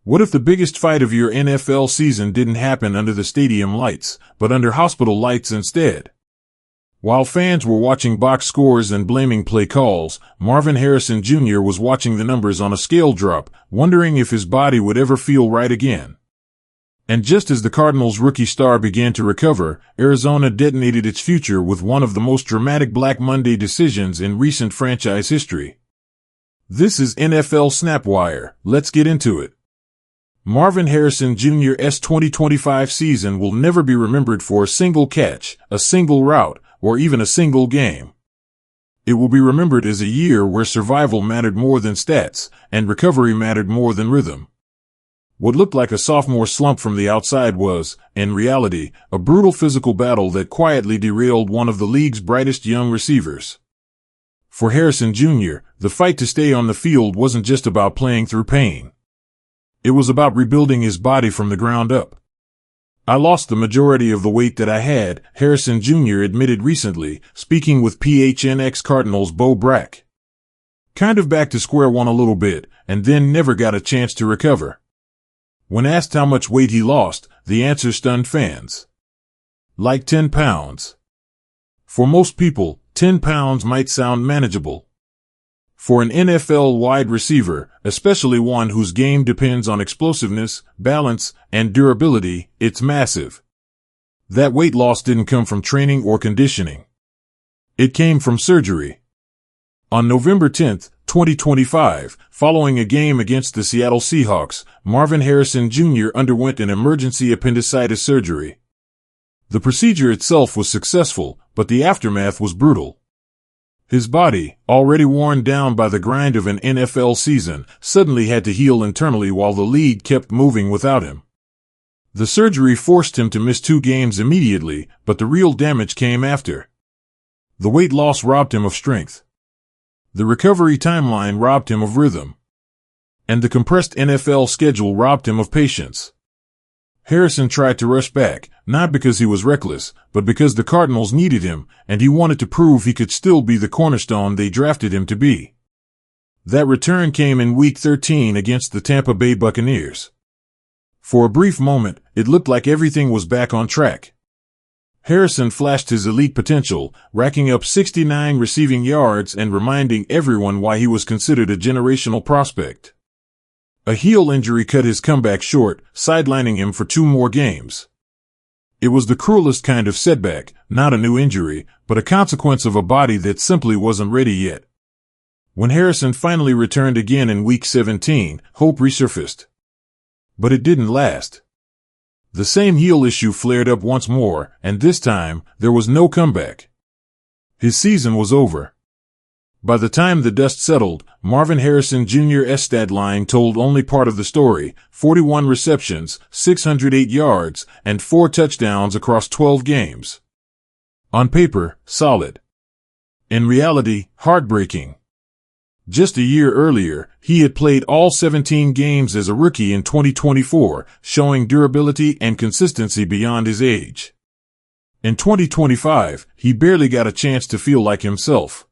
What if the biggest fight of your NFL season didn't happen under the stadium lights, but under hospital lights instead? While fans were watching box scores and blaming play calls, Marvin Harrison Jr. was watching the numbers on a scale drop, wondering if his body would ever feel right again. And just as the Cardinals' rookie star began to recover, Arizona detonated its future with one of the most dramatic Black Monday decisions in recent franchise history. This is NFL Snapwire. Let's get into it. Marvin Harrison Jr.'s 2025 season will never be remembered for a single catch, a single route, or even a single game. It will be remembered as a year where survival mattered more than stats, and recovery mattered more than rhythm. What looked like a sophomore slump from the outside was, in reality, a brutal physical battle that quietly derailed one of the league's brightest young receivers. For Harrison Jr., the fight to stay on the field wasn't just about playing through pain. It was about rebuilding his body from the ground up. "I lost the majority of the weight that I had," Harrison Jr. admitted recently, speaking with PHNX Cardinals' Bo Brack. "Kind of back to square one a little bit, and then never got a chance to recover." When asked how much weight he lost, the answer stunned fans. "Like 10 pounds. For most people, 10 pounds might sound manageable. For an NFL wide receiver, especially one whose game depends on explosiveness, balance, and durability, it's massive." That weight loss didn't come from training or conditioning. It came from surgery. On November 10, 2025, following a game against the Seattle Seahawks, Marvin Harrison Jr. underwent an emergency appendicitis surgery. The procedure itself was successful, but the aftermath was brutal. His body, already worn down by the grind of an NFL season, suddenly had to heal internally while the league kept moving without him. The surgery forced him to miss 2 games immediately, but the real damage came after. The weight loss robbed him of strength. The recovery timeline robbed him of rhythm. And the compressed NFL schedule robbed him of patience. Harrison tried to rush back, not because he was reckless, but because the Cardinals needed him, and he wanted to prove he could still be the cornerstone they drafted him to be. That return came in Week 13 against the Tampa Bay Buccaneers. For a brief moment, it looked like everything was back on track. Harrison flashed his elite potential, racking up 69 receiving yards and reminding everyone why he was considered a generational prospect. A heel injury cut his comeback short, sidelining him for 2 more games. It was the cruelest kind of setback, not a new injury, but a consequence of a body that simply wasn't ready yet. When Harrison finally returned again in Week 17, hope resurfaced. But it didn't last. The same heel issue flared up once more, and this time, there was no comeback. His season was over. By the time the dust settled, Marvin Harrison Jr.'s stat line told only part of the story: 41 receptions, 608 yards, and 4 touchdowns across 12 games. On paper, solid. In reality, heartbreaking. Just a year earlier, he had played all 17 games as a rookie in 2024, showing durability and consistency beyond his age. In 2025, he barely got a chance to feel like himself.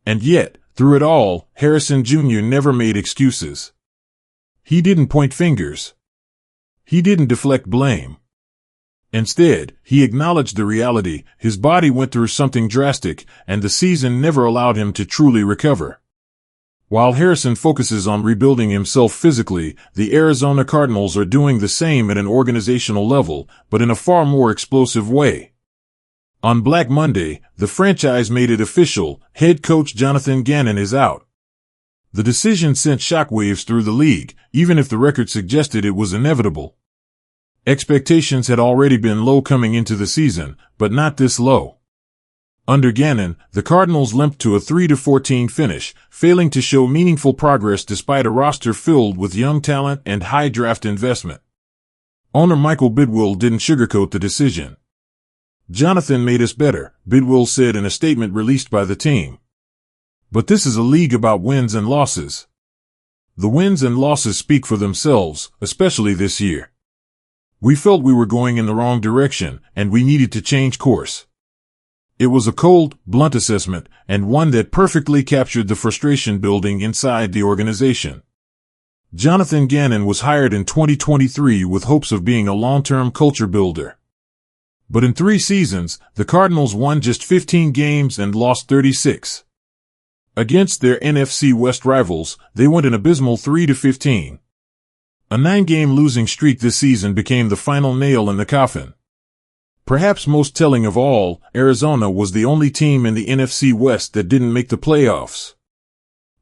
And yet, through it all, Harrison Jr. never made excuses. He didn't point fingers. He didn't deflect blame. Instead, he acknowledged the reality: his body went through something drastic, and the season never allowed him to truly recover. While Harrison focuses on rebuilding himself physically, the Arizona Cardinals are doing the same at an organizational level, but in a far more explosive way. On Black Monday, the franchise made it official: head coach Jonathan Gannon is out. The decision sent shockwaves through the league, even if the record suggested it was inevitable. Expectations had already been low coming into the season, but not this low. Under Gannon, the Cardinals limped to a 3-14 finish, failing to show meaningful progress despite a roster filled with young talent and high draft investment. Owner Michael Bidwill didn't sugarcoat the decision. "Jonathan made us better," Bidwill said in a statement released by the team. But this is a league about wins and losses. The wins and losses speak for themselves, especially this year. We felt we were going in the wrong direction, and we needed to change course. It was a cold, blunt assessment, and one that perfectly captured the frustration building inside the organization. Jonathan Gannon was hired in 2023 with hopes of being a long-term culture builder. But in 3 seasons, the Cardinals won just 15 games and lost 36. Against their NFC West rivals, they went an abysmal 3-15. A 9-game losing streak this season became the final nail in the coffin. Perhaps most telling of all, Arizona was the only team in the NFC West that didn't make the playoffs.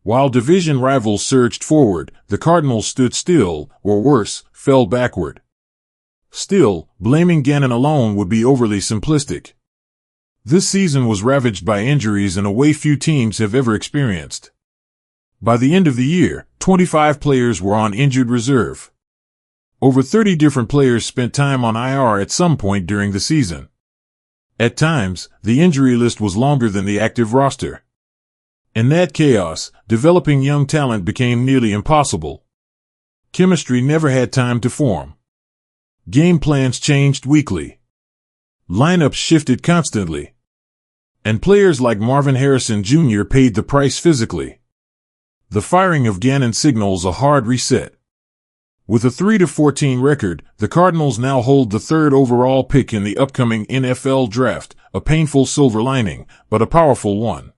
While division rivals surged forward, the Cardinals stood still, or worse, fell backward. Still, blaming Gannon alone would be overly simplistic. This season was ravaged by injuries in a way few teams have ever experienced. By the end of the year, 25 players were on injured reserve. Over 30 different players spent time on IR at some point during the season. At times, the injury list was longer than the active roster. In that chaos, developing young talent became nearly impossible. Chemistry never had time to form. Game plans changed weekly. Lineups shifted constantly. And players like Marvin Harrison Jr. paid the price physically. The firing of Gannon signals a hard reset. With a 3-14 record, the Cardinals now hold the 3rd overall pick in the upcoming NFL draft, a painful silver lining, but a powerful one.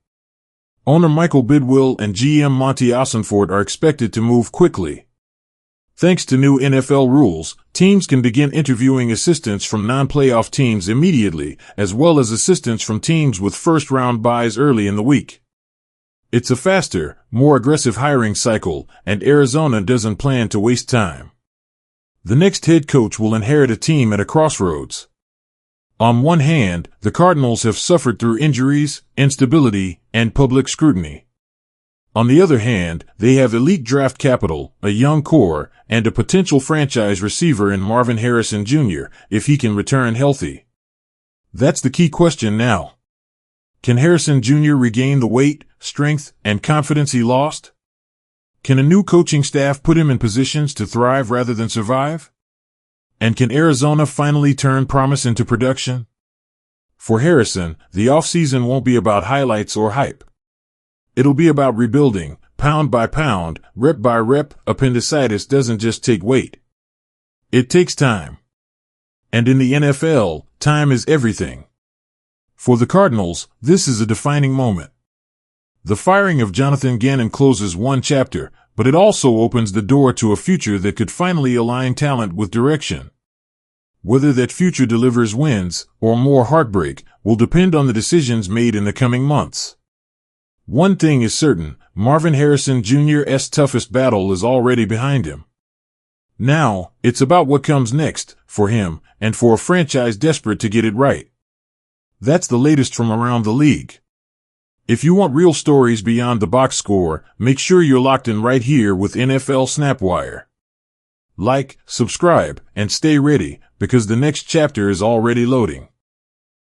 Owner Michael Bidwill and GM Monty Ossenfort are expected to move quickly. Thanks to new NFL rules, teams can begin interviewing assistants from non-playoff teams immediately, as well as assistants from teams with first-round buys early in the week. It's a faster, more aggressive hiring cycle, and Arizona doesn't plan to waste time. The next head coach will inherit a team at a crossroads. On one hand, the Cardinals have suffered through injuries, instability, and public scrutiny. On the other hand, they have elite draft capital, a young core, and a potential franchise receiver in Marvin Harrison Jr., if he can return healthy. That's the key question now. Can Harrison Jr. regain the weight, strength, and confidence he lost? Can a new coaching staff put him in positions to thrive rather than survive? And can Arizona finally turn promise into production? For Harrison, the offseason won't be about highlights or hype. It'll be about rebuilding, pound by pound, rep by rep. Appendicitis doesn't just take weight. It takes time. And in the NFL, time is everything. For the Cardinals, this is a defining moment. The firing of Jonathan Gannon closes one chapter, but it also opens the door to a future that could finally align talent with direction. Whether that future delivers wins, or more heartbreak, will depend on the decisions made in the coming months. One thing is certain, Marvin Harrison Jr.'s toughest battle is already behind him. Now, it's about what comes next, for him, and for a franchise desperate to get it right. That's the latest from around the league. If you want real stories beyond the box score, make sure you're locked in right here with NFL Snapwire. Like, subscribe, and stay ready, because the next chapter is already loading.